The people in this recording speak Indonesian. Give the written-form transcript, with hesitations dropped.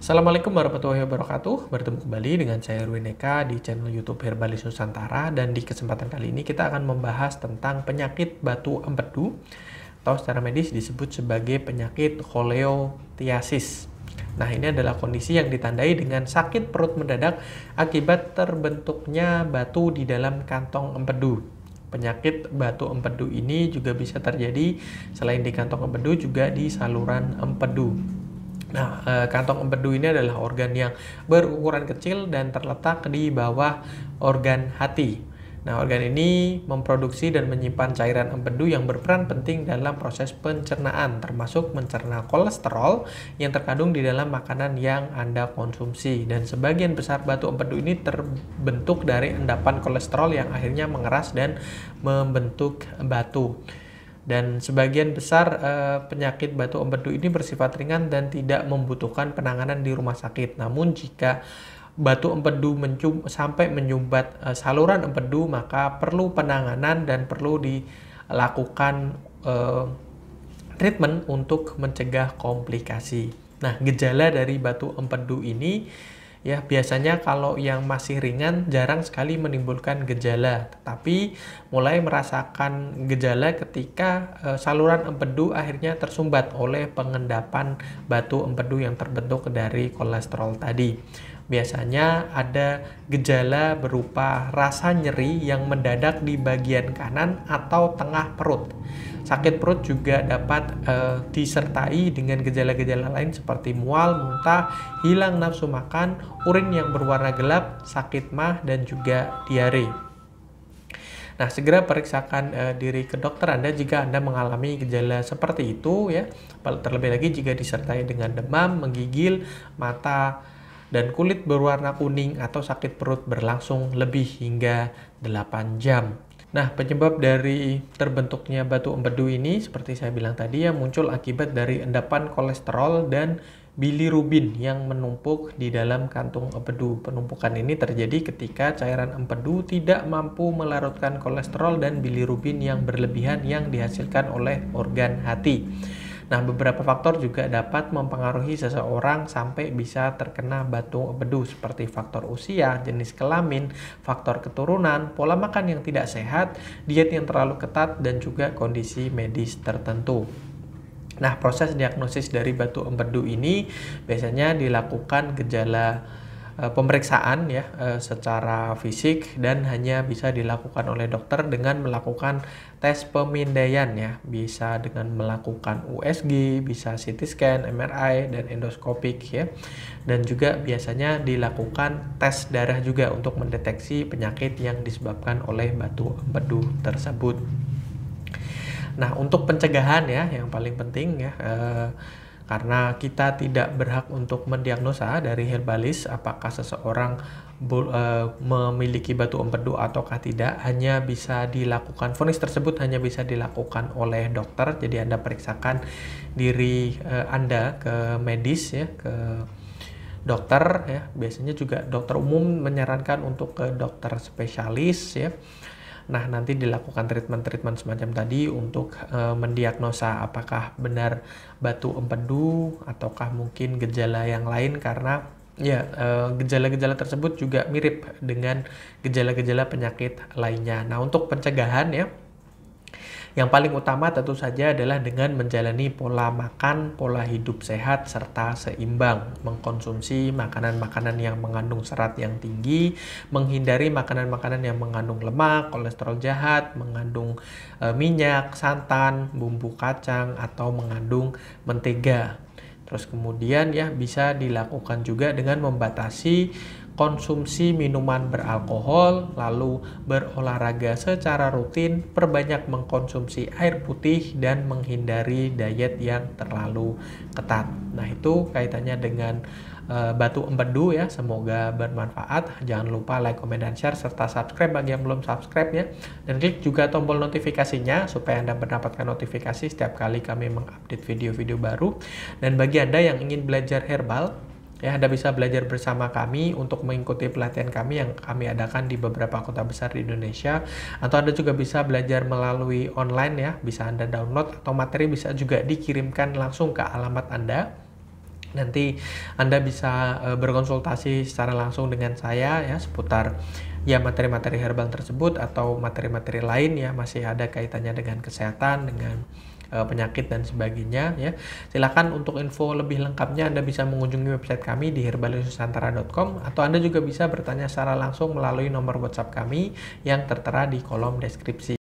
Assalamualaikum warahmatullahi wabarakatuh. Bertemu kembali dengan saya Erwin Eka di channel YouTube Herbalis Nusantara, dan di kesempatan kali ini kita akan membahas tentang penyakit batu empedu atau secara medis disebut sebagai penyakit choleotiasis. Nah, ini adalah kondisi yang ditandai dengan sakit perut mendadak akibat terbentuknya batu di dalam kantong empedu. Penyakit batu empedu ini juga bisa terjadi selain di kantong empedu juga di saluran empedu. Nah, kantong empedu ini adalah organ yang berukuran kecil dan terletak di bawah organ hati. Nah, organ ini memproduksi dan menyimpan cairan empedu yang berperan penting dalam proses pencernaan, termasuk mencerna kolesterol yang terkandung di dalam makanan yang Anda konsumsi. Dan sebagian besar batu empedu ini terbentuk dari endapan kolesterol yang akhirnya mengeras dan membentuk batu. Dan sebagian besar penyakit batu empedu ini bersifat ringan dan tidak membutuhkan penanganan di rumah sakit. Namun jika batu empedu sampai menyumbat saluran empedu, maka perlu penanganan dan perlu dilakukan treatment untuk mencegah komplikasi. Nah, gejala dari batu empedu ini ya biasanya kalau yang masih ringan jarang sekali menimbulkan gejala, tetapi mulai merasakan gejala ketika saluran empedu akhirnya tersumbat oleh pengendapan batu empedu yang terbentuk dari kolesterol tadi. Biasanya ada gejala berupa rasa nyeri yang mendadak di bagian kanan atau tengah perut. Sakit perut juga dapat disertai dengan gejala-gejala lain seperti mual, muntah, hilang nafsu makan, urin yang berwarna gelap, sakit mah, dan juga diare. Nah, segera periksakan diri ke dokter Anda jika Anda mengalami gejala seperti itu ya. Terlebih lagi jika disertai dengan demam, menggigil, mata dan kulit berwarna kuning atau sakit perut berlangsung lebih hingga 8 jam. Nah, penyebab dari terbentuknya batu empedu ini seperti saya bilang tadi ya, muncul akibat dari endapan kolesterol dan bilirubin yang menumpuk di dalam kantung empedu. Penumpukan ini terjadi ketika cairan empedu tidak mampu melarutkan kolesterol dan bilirubin yang berlebihan yang dihasilkan oleh organ hati. Nah, beberapa faktor juga dapat mempengaruhi seseorang sampai bisa terkena batu empedu seperti faktor usia, jenis kelamin, faktor keturunan, pola makan yang tidak sehat, diet yang terlalu ketat, dan juga kondisi medis tertentu. Nah, proses diagnosis dari batu empedu ini biasanya dilakukan gejala pemeriksaan ya secara fisik, dan hanya bisa dilakukan oleh dokter dengan melakukan tes pemindaian ya, bisa dengan melakukan USG, bisa CT scan, MRI, dan endoskopik ya. Dan juga biasanya dilakukan tes darah juga untuk mendeteksi penyakit yang disebabkan oleh batu empedu tersebut. Nah, untuk pencegahan ya yang paling penting ya, karena kita tidak berhak untuk mendiagnosa dari herbalis apakah seseorang memiliki batu empedu ataukah tidak, hanya bisa dilakukan, vonis tersebut hanya bisa dilakukan oleh dokter. Jadi Anda periksakan diri Anda ke medis ya, ke dokter ya. Biasanya juga dokter umum menyarankan untuk ke dokter spesialis ya. Nah, nanti dilakukan treatment semacam tadi untuk mendiagnosa apakah benar batu empedu ataukah mungkin gejala yang lain, karena ya gejala-gejala tersebut juga mirip dengan gejala-gejala penyakit lainnya. Nah, untuk pencegahan ya, yang paling utama tentu saja adalah dengan menjalani pola makan, pola hidup sehat, serta seimbang. Mengkonsumsi makanan-makanan yang mengandung serat yang tinggi, menghindari makanan-makanan yang mengandung lemak, kolesterol jahat, mengandung minyak, santan, bumbu kacang, atau mengandung mentega. Terus kemudian ya bisa dilakukan juga dengan membatasi konsumsi minuman beralkohol, lalu berolahraga secara rutin, perbanyak mengkonsumsi air putih, dan menghindari diet yang terlalu ketat. Nah, itu kaitannya dengan batu empedu ya. Semoga bermanfaat. Jangan lupa like, comment, dan share, serta subscribe bagi yang belum subscribe ya. Dan klik juga tombol notifikasinya supaya Anda mendapatkan notifikasi setiap kali kami mengupdate video-video baru. Dan bagi Anda yang ingin belajar herbal ya, Anda bisa belajar bersama kami untuk mengikuti pelatihan kami yang kami adakan di beberapa kota besar di Indonesia. Atau Anda juga bisa belajar melalui online ya, bisa Anda download, atau materi bisa juga dikirimkan langsung ke alamat Anda. Nanti Anda bisa berkonsultasi secara langsung dengan saya ya seputar ya materi-materi herbal tersebut atau materi-materi lain ya masih ada kaitannya dengan kesehatan, dengan penyakit dan sebagainya ya. Silakan untuk info lebih lengkapnya Anda bisa mengunjungi website kami di herbalisnusantara.com atau Anda juga bisa bertanya secara langsung melalui nomor WhatsApp kami yang tertera di kolom deskripsi.